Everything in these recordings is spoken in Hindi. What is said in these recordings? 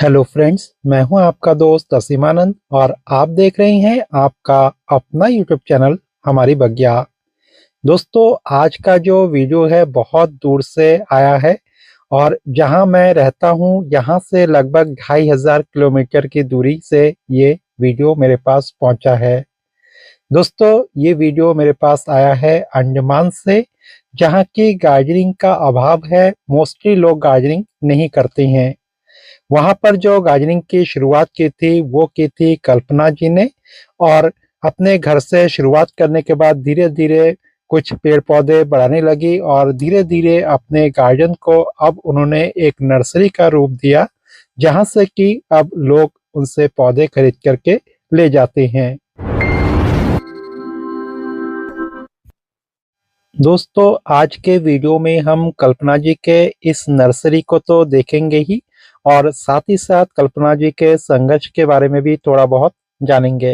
हेलो फ्रेंड्स, मैं हूं आपका दोस्त असीमानंद और आप देख रहे हैं आपका अपना यूट्यूब चैनल हमारी बगिया। दोस्तों, आज का जो वीडियो है बहुत दूर से आया है और जहां मैं रहता हूं यहां से लगभग 2500 किलोमीटर की दूरी से ये वीडियो मेरे पास पहुंचा है। दोस्तों, ये वीडियो मेरे पास आया है अंडमान से, जहां की गार्डनिंग का अभाव है। मोस्टली लोग गार्डनिंग नहीं करते हैं। वहाँ पर जो गार्डनिंग की शुरुआत की थी वो की थी कल्पना जी ने, और अपने घर से शुरुआत करने के बाद धीरे-धीरे कुछ पेड़-पौधे बढ़ाने लगी और धीरे-धीरे अपने गार्डन को अब उन्होंने एक नर्सरी का रूप दिया, जहाँ से कि अब लोग उनसे पौधे खरीद करके ले जाते हैं। दोस्तों, आज के वीडियो में हम कल्पना जी के इस नर्सरी को तो देखेंगे ही और साथ ही साथ कल्पना जी के संघर्ष के बारे में भी थोड़ा बहुत जानेंगे।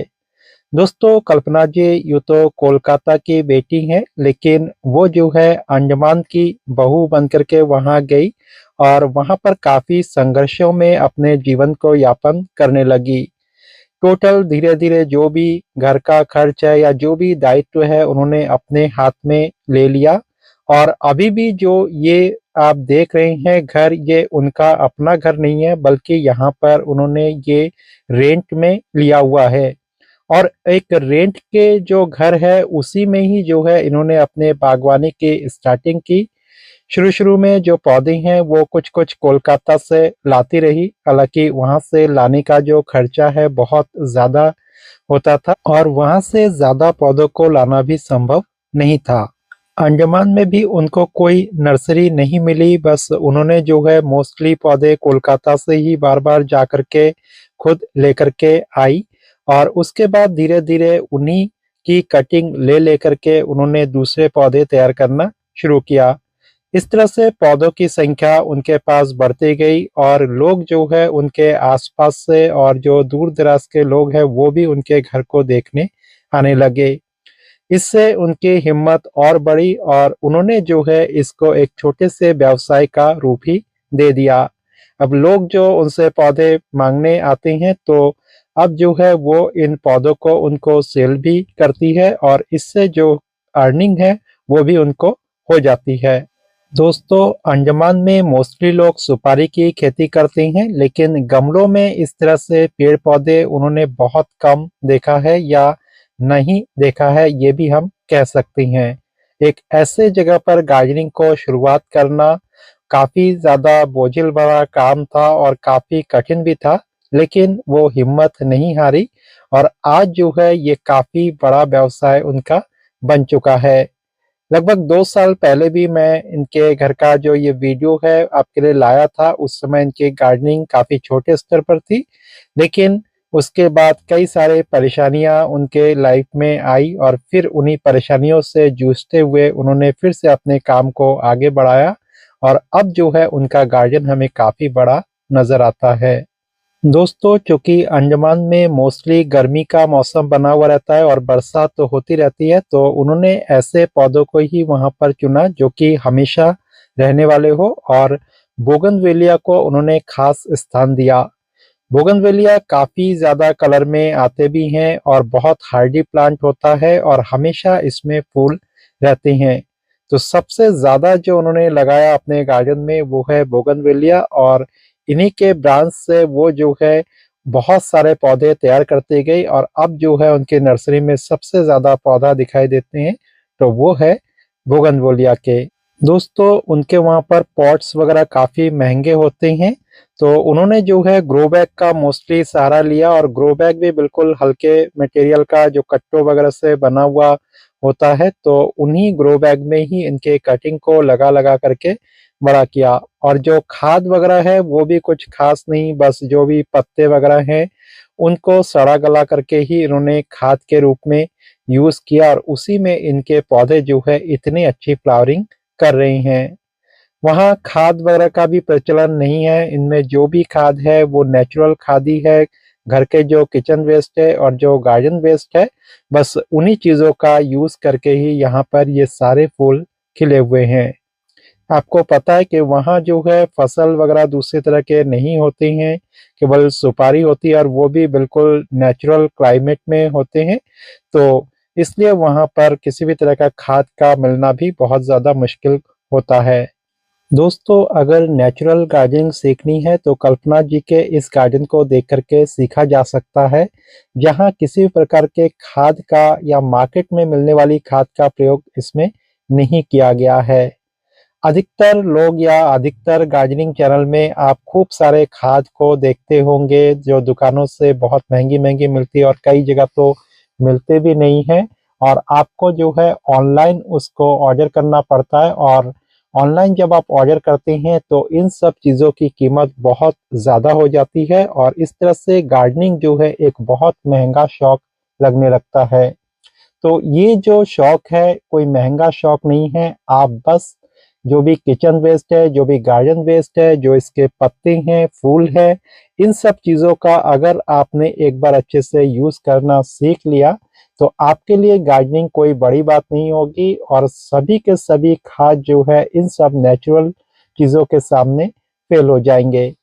दोस्तों, कल्पना जी यूँ तो कोलकाता की बेटी हैं, लेकिन वो जो है अंडमान की बहू बन कर के वहाँ गई और वहाँ पर काफ़ी संघर्षों में अपने जीवन को यापन करने लगी। टोटल धीरे-धीरे जो भी घर का खर्च है या जो भी दायित्व है उन्होंने अपने हाथ में ले लिया, और अभी भी जो ये आप देख रहे हैं घर, ये उनका अपना घर नहीं है, बल्कि यहाँ पर उन्होंने ये रेंट में लिया हुआ है। और एक रेंट के जो घर है उसी में ही जो है इन्होंने अपने बागवानी की स्टार्टिंग की। शुरू-शुरू में जो पौधे हैं वो कुछ-कुछ कोलकाता से लाती रही, हालाँकि वहाँ से लाने का जो खर्चा है बहुत ज़्यादा होता था और वहाँ से ज़्यादा पौधों को लाना भी संभव नहीं था। अंडमान में भी उनको कोई नर्सरी नहीं मिली, बस उन्होंने जो है मोस्टली पौधे कोलकाता से ही बार-बार जा कर के खुद लेकर के आई और उसके बाद धीरे-धीरे उन्हीं की कटिंग ले-लेकर के उन्होंने दूसरे पौधे तैयार करना शुरू किया। इस तरह से पौधों की संख्या उनके पास बढ़ती गई और लोग जो है उनके आसपास से और जो दूर-दराज के लोग हैं वो भी उनके घर को देखने आने लगे। इससे उनकी हिम्मत और बढ़ी और उन्होंने जो है इसको एक छोटे से व्यवसाय का रूप ही दे दिया। अब लोग जो उनसे पौधे माँगने आते हैं, तो अब जो है वो इन पौधों को उनको सेल भी करती है और इससे जो अर्निंग है वो भी उनको हो जाती है। दोस्तों, अंडमान में मोस्टली लोग सुपारी की खेती करते हैं, लेकिन गमलों में इस तरह से पेड़-पौधे उन्होंने बहुत कम देखा है या नहीं देखा है, ये भी हम कह सकते हैं। एक ऐसे जगह पर गार्डनिंग को शुरुआत करना काफ़ी ज़्यादा बोझिल भरा काम था और काफ़ी कठिन भी था, लेकिन वो हिम्मत नहीं हारी और आज जो है ये काफ़ी बड़ा व्यवसाय उनका बन चुका है। लगभग 2 साल पहले भी मैं इनके घर का जो ये वीडियो है आपके लिए लाया था, उस समय इनकी गार्डनिंग काफ़ी छोटे स्तर पर थी। लेकिन उसके बाद कई सारे परेशानियाँ उनके लाइफ में आई और फिर उन्हीं परेशानियों से जूझते हुए उन्होंने फिर से अपने काम को आगे बढ़ाया और अब जो है उनका गार्डन हमें काफ़ी बड़ा नज़र आता है। दोस्तों, चूँकि अंडमान में मोस्टली गर्मी का मौसम बना हुआ रहता है और बरसात तो होती रहती है, तो उन्होंने ऐसे पौधों को ही वहाँ पर चुना जो कि हमेशा रहने वाले हो और बोगनवेलिया को उन्होंने खास स्थान दिया। बोगनवेलिया काफ़ी ज़्यादा कलर में आते भी हैं और बहुत हार्डी प्लांट होता है और हमेशा इसमें फूल रहते हैं। तो सबसे ज़्यादा जो उन्होंने लगाया अपने गार्डन में वो है बोगनवेलिया और इन्हीं के ब्रांच से वो जो है बहुत सारे पौधे तैयार करते गए और अब जो है उनके नर्सरी में सबसे ज़्यादा पौधा दिखाई देते हैं, तो वो है बोगनवेलिया के। दोस्तों, उनके वहाँ पर पॉट्स वगैरह काफ़ी महँगे होते हैं, तो उन्होंने जो है ग्रो बैग का मोस्टली सहारा लिया और ग्रो बैग भी बिल्कुल हल्के मटेरियल का जो कट्टों वगैरह से बना हुआ होता है, तो उन्हीं ग्रो बैग में ही इनके कटिंग को लगा-लगा करके बड़ा किया। और जो खाद वगैरह है वो भी कुछ ख़ास नहीं, बस जो भी पत्ते वगैरह हैं, उनको सड़ा-गला करके ही इन्होंने खाद के रूप में यूज़ किया और उसी में इनके पौधे जो है इतनी अच्छी फ्लावरिंग कर रहे हैं। वहाँ खाद वगैरह का भी प्रचलन नहीं है, इनमें जो भी खाद है वो नेचुरल खाद ही है, घर के जो किचन वेस्ट है और जो गार्डन वेस्ट है, बस उन्हीं चीज़ों का यूज़ करके ही यहाँ पर ये सारे फूल खिले हुए हैं। आपको पता है कि वहाँ जो है फसल वगैरह दूसरे तरह के नहीं होते हैं, केवल सुपारी होती है और वो भी बिल्कुल नेचुरल क्लाइमेट में होते हैं। तो इसलिए वहाँ पर किसी भी तरह का खाद का मिलना भी बहुत ज़्यादा मुश्किल होता है। दोस्तों, अगर नेचुरल गार्डनिंग सीखनी है तो कल्पना जी के इस गार्डन को देख कर के सीखा जा सकता है, जहाँ किसी भी प्रकार के खाद का या मार्केट में मिलने वाली खाद का प्रयोग इसमें नहीं किया गया है। अधिकतर लोग या अधिकतर गार्डनिंग चैनल में आप खूब सारे खाद को देखते होंगे जो दुकानों से बहुत महंगी-महंगी मिलती है और कई जगह तो मिलते भी नहीं हैं और आपको जो है ऑनलाइन उसको ऑर्डर करना पड़ता है और ऑनलाइन जब आप ऑर्डर करते हैं तो इन सब चीज़ों की कीमत बहुत ज़्यादा हो जाती है और इस तरह से गार्डनिंग जो है एक बहुत महँगा शौक लगने लगता है। तो ये जो शौक है कोई महँगा शौक नहीं है, आप बस जो भी किचन वेस्ट है, जो भी गार्डन वेस्ट है, जो इसके पत्ते हैं, फूल है, इन सब चीज़ों का अगर आपने एक बार अच्छे से यूज़ करना सीख लिया, तो आपके लिए गार्डनिंग कोई बड़ी बात नहीं होगी और सभी के सभी खाद जो है इन सब नेचुरल चीज़ों के सामने फेल हो जाएँगे।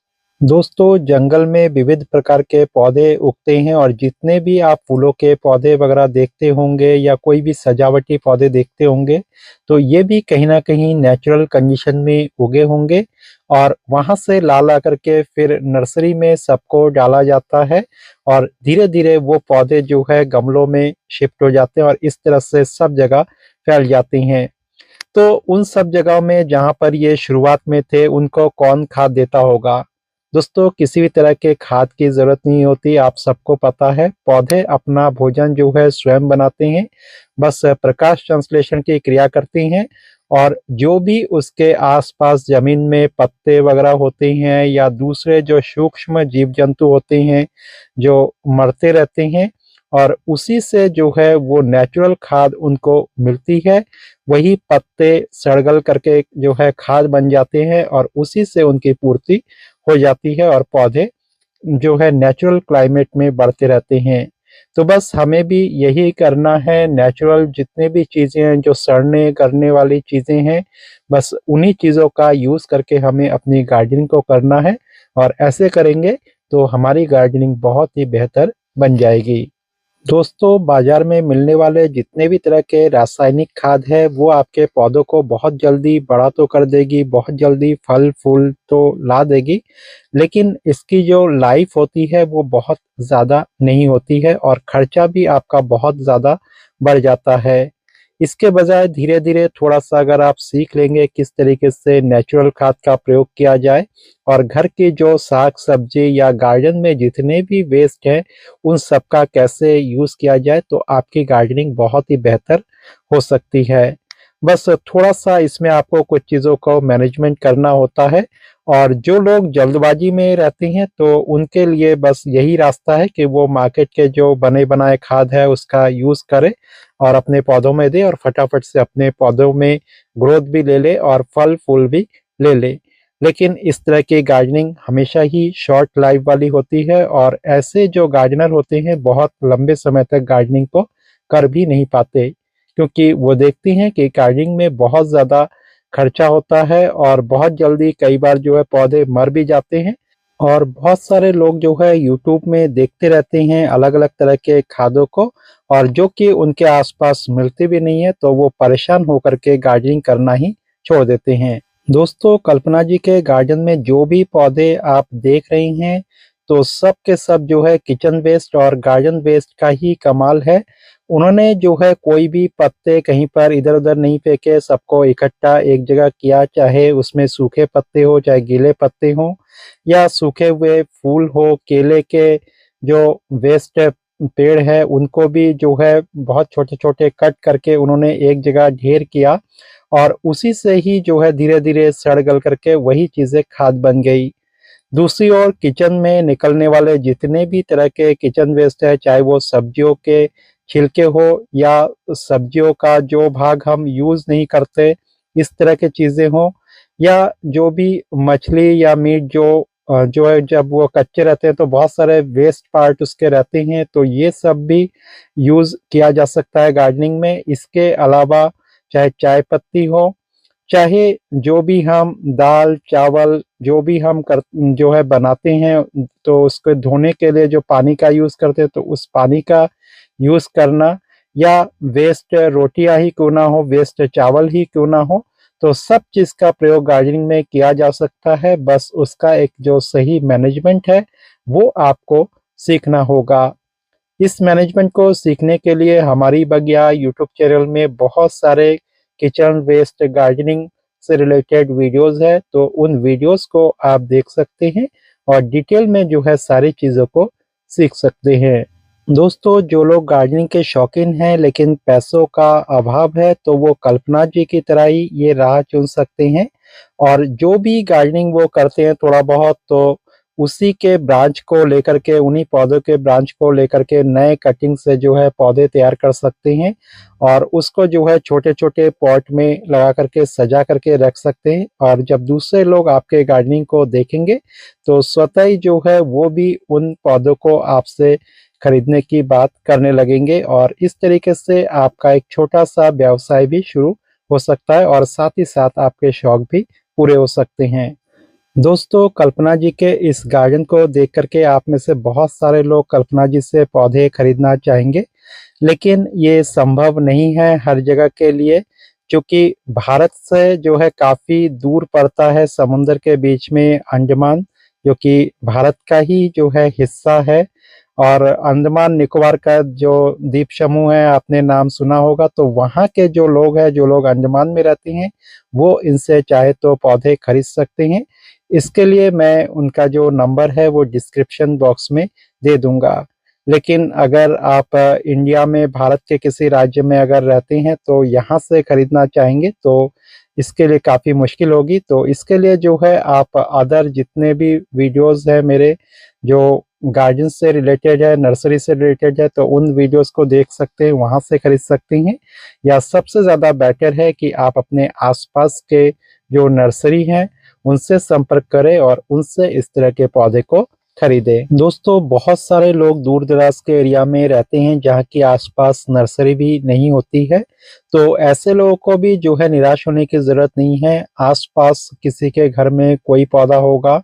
दोस्तों, जंगल में विविध प्रकार के पौधे उगते हैं और जितने भी आप फूलों के पौधे वगैरह देखते होंगे या कोई भी सजावटी पौधे देखते होंगे, तो ये भी कहीं न कहीं नेचुरल कंडीशन में उगे होंगे और वहाँ से ला करके फिर नर्सरी में सबको डाला जाता है और धीरे-धीरे वो पौधे जो है गमलों में शिफ्ट हो जाते हैं और इस तरह से सब जगह फैल जाते हैं। तो उन सब जगहों में जहाँ पर ये शुरुआत में थे, उनको कौन खाद देता होगा? दोस्तों, किसी भी तरह के खाद की ज़रूरत नहीं होती, आप सबको पता है। पौधे अपना भोजन जो है स्वयं बनाते हैं, बस प्रकाश संश्लेषण की क्रिया करते हैं और जो भी उसके आस-पास ज़मीन में पत्ते वगैरह होते हैं या दूसरे जो सूक्ष्म जीव-जंतु होते हैं, जो मरते रहते हैं और उसी से जो है वो नेचुरल खाद उनको मिलती है। वही पत्ते सड़-गल करके जो है खाद बन जाते हैं और उसी से उनकी पूर्ति हो जाती है और पौधे जो है नेचुरल क्लाइमेट में बढ़ते रहते हैं। तो बस हमें भी यही करना है, नेचुरल जितने भी चीज़ें हैं जो सड़ने करने वाली चीज़ें हैं, बस उन्हीं चीज़ों का यूज़ करके हमें अपनी गार्डनिंग को करना है और ऐसे करेंगे तो हमारी गार्डनिंग बहुत ही बेहतर बन जाएगी। दोस्तों, बाजार में मिलने वाले जितने भी तरह के रासायनिक खाद है वो आपके पौधों को बहुत जल्दी बड़ा तो कर देगी, बहुत जल्दी फल-फूल तो ला देगी, लेकिन इसकी जो लाइफ होती है वो बहुत ज़्यादा नहीं होती है और खर्चा भी आपका बहुत ज़्यादा बढ़ जाता है। इसके बजाय धीरे-धीरे थोड़ा-सा अगर आप सीख लेंगे किस तरीके से नेचुरल खाद का प्रयोग किया जाए और घर की जो साग-सब्जी या गार्डन में जितने भी वेस्ट हैं, उन सब का कैसे यूज़ किया जाए, तो आपकी गार्डनिंग बहुत ही बेहतर हो सकती है। बस थोड़ा-सा इसमें आपको कुछ चीज़ों को मैनेजमेंट करना होता है और जो लोग जल्दबाजी में रहते हैं, तो उनके लिए बस यही रास्ता है कि वो मार्केट के जो बने-बनाए खाद है, उसका यूज़ करें और अपने पौधों में दें और फटाफट से अपने पौधों में ग्रोथ भी ले ले और फल-फूल भी ले ले। लेकिन इस तरह की गार्डनिंग हमेशा ही शॉर्ट लाइफ वाली होती है और ऐसे जो गार्डनर होते हैं बहुत लंबे समय तक गार्डनिंग को कर भी नहीं पाते, क्योंकि वो देखते हैं कि गार्डनिंग में बहुत ज़्यादा खर्चा होता है और बहुत जल्दी कई बार जो है पौधे मर भी जाते हैं और बहुत सारे लोग जो है यूट्यूब में देखते रहते हैं अलग-अलग तरह के खादों को और जो कि उनके आस-पास मिलते भी नहीं है, तो वो परेशान होकर के गार्डनिंग करना ही छोड़ देते हैं। दोस्तों, कल्पना जी के गार्डन में जो भी पौधे आप देख रही हैं, तो सब के सब जो है किचन वेस्ट और गार्डन वेस्ट का ही कमाल है। उन्होंने जो है कोई भी पत्ते कहीं पर इधर-उधर नहीं फेंके, सबको इकट्ठा एक जगह किया, चाहे उसमें सूखे पत्ते हो, चाहे गीले पत्ते हों या सूखे हुए फूल हो, केले के जो वेस्ट पेड़ है, उनको भी जो है बहुत छोटे-छोटे कट करके उन्होंने एक जगह ढेर किया और उसी से ही जो है धीरे-धीरे सड़-गल करके वही चीज़ें खाद बन गई। दूसरी ओर किचन में निकलने वाले जितने भी तरह के किचन वेस्ट है, चाहे वो सब्जियों के छिलके हो या सब्जियों का जो भाग हम यूज़ नहीं करते, इस तरह की चीज़ें हों या जो भी मछली या मीट जो है जब वो कच्चे रहते हैं तो बहुत सारे वेस्ट पार्ट उसके रहते हैं, तो ये सब भी यूज़ किया जा सकता है गार्डनिंग में। इसके अलावा चाहे चाय पत्ती हो चाहे जो भी हम दाल चावल जो भी हम जो है बनाते हैं, तो उसको धोने के लिए जो पानी का यूज़ करते हैं तो उस पानी का यूज़ करना, या वेस्ट रोटियां ही क्यों ना हो, वेस्ट चावल ही क्यों ना हो, तो सब चीज़ का प्रयोग गार्डनिंग में किया जा सकता है। बस उसका एक जो सही मैनेजमेंट है वो आपको सीखना होगा। इस मैनेजमेंट को सीखने के लिए हमारी बगिया यूट्यूब चैनल में बहुत सारे किचन वेस्ट गार्डनिंग से रिलेटेड वीडियोस है, तो उन वीडियोस को आप देख सकते हैं और डिटेल में जो है सारी चीज़ों को सीख सकते हैं। दोस्तों, जो लोग गार्डनिंग के शौकीन हैं लेकिन पैसों का अभाव है, तो वो कल्पना जी की तरह ही ये राह चुन सकते हैं और जो भी गार्डनिंग वो करते हैं थोड़ा बहुत, तो उसी के ब्रांच को लेकर के, उन्हीं पौधों के ब्रांच को लेकर के नए कटिंग से जो है पौधे तैयार कर सकते हैं और उसको जो है छोटे-छोटे पॉट में लगा करके सजा करके रख सकते हैं। और जब दूसरे लोग आपके गार्डनिंग को देखेंगे तो स्वतः ही जो है वो भी उन पौधों को आपसे खरीदने की बात करने लगेंगे और इस तरीके से आपका एक छोटा-सा व्यवसाय भी शुरू हो सकता है और साथ ही साथ आपके शौक भी पूरे हो सकते हैं। दोस्तों, कल्पना जी के इस गार्डन को देख करके आप में से बहुत सारे लोग कल्पना जी से पौधे खरीदना चाहेंगे, लेकिन ये संभव नहीं है हर जगह के लिए, क्योंकि भारत से जो है काफ़ी दूर पड़ता है, समुद्र के बीच में अंडमान, जो कि भारत का ही जो है हिस्सा है। और अंडमान निकोबार का जो द्वीप समूह है, आपने नाम सुना होगा, तो वहाँ के जो लोग हैं, जो लोग अंडमान में रहते हैं, वो इनसे चाहे तो पौधे खरीद सकते हैं। इसके लिए मैं उनका जो नंबर है वो डिस्क्रिप्शन बॉक्स में दे दूँगा। लेकिन अगर आप इंडिया में भारत के किसी राज्य में अगर रहते हैं, तो यहाँ से खरीदना चाहेंगे तो इसके लिए काफ़ी मुश्किल होगी। तो इसके लिए जो है आप अदर जितने भी वीडियोज़ हैं मेरे, जो गार्डन से रिलेटेड है, नर्सरी से रिलेटेड है, तो उन वीडियोज़ को देख सकते हैं, वहाँ से खरीद सकते हैं। या सबसे ज़्यादा बेटर है कि आप अपने आस-पास के जो नर्सरी हैं, उनसे संपर्क करें और उनसे इस तरह के पौधे को खरीदें। दोस्तों, बहुत सारे लोग दूर-दराज के एरिया में रहते हैं जहाँ की आस-पास नर्सरी भी नहीं होती है, तो ऐसे लोगों को भी जो है निराश होने की ज़रूरत नहीं है। आस-पास किसी के घर में कोई पौधा होगा,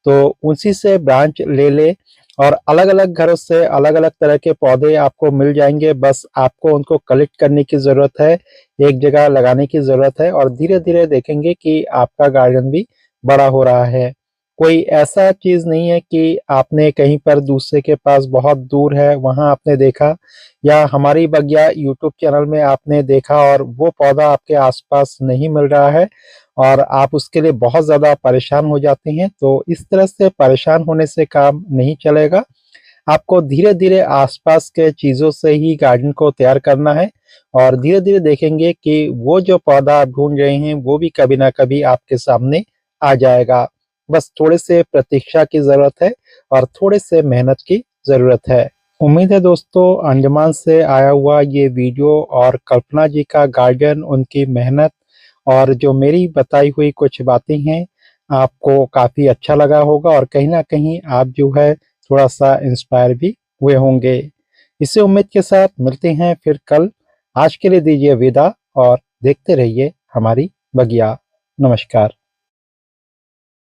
तो उसी से ब्रांच ले लें और अलग-अलग घरों से अलग-अलग तरह के पौधे आपको मिल जाएँगे। बस आपको उनको कलेक्ट करने की ज़रूरत है, एक जगह लगाने की ज़रूरत है और धीरे-धीरे देखेंगे कि आपका गार्डन भी बड़ा हो रहा है। कोई ऐसा चीज़ नहीं है कि आपने कहीं पर दूसरे के पास बहुत दूर है, वहाँ आपने देखा, या हमारी बगिया यूट्यूब चैनल में आपने देखा और वो पौधा आपके आस-पास नहीं मिल रहा है और आप उसके लिए बहुत ज़्यादा परेशान हो जाते हैं। तो इस तरह से परेशान होने से काम नहीं चलेगा। आपको धीरे-धीरे आस-पास के चीज़ों से ही गार्डन को तैयार करना है और धीरे-धीरे देखेंगे कि वो जो पौधा आप ढूँढ रहे हैं, वो भी कभी न कभी आपके सामने आ जाएगा। बस थोड़े से प्रतीक्षा की ज़रूरत है और थोड़े से मेहनत की ज़रूरत है। उम्मीद है दोस्तों, अंडमान से आया हुआ ये वीडियो और कल्पना जी का गार्डन, उनकी मेहनत और जो मेरी बताई हुई कुछ बातें हैं, आपको काफ़ी अच्छा लगा होगा और कहीं न कहीं आप जो है थोड़ा-सा इंस्पायर भी हुए होंगे। इसी उम्मीद के साथ मिलते हैं फिर कल। आज के लिए दीजिए विदा और देखते रहिए हमारी बगिया। नमस्कार।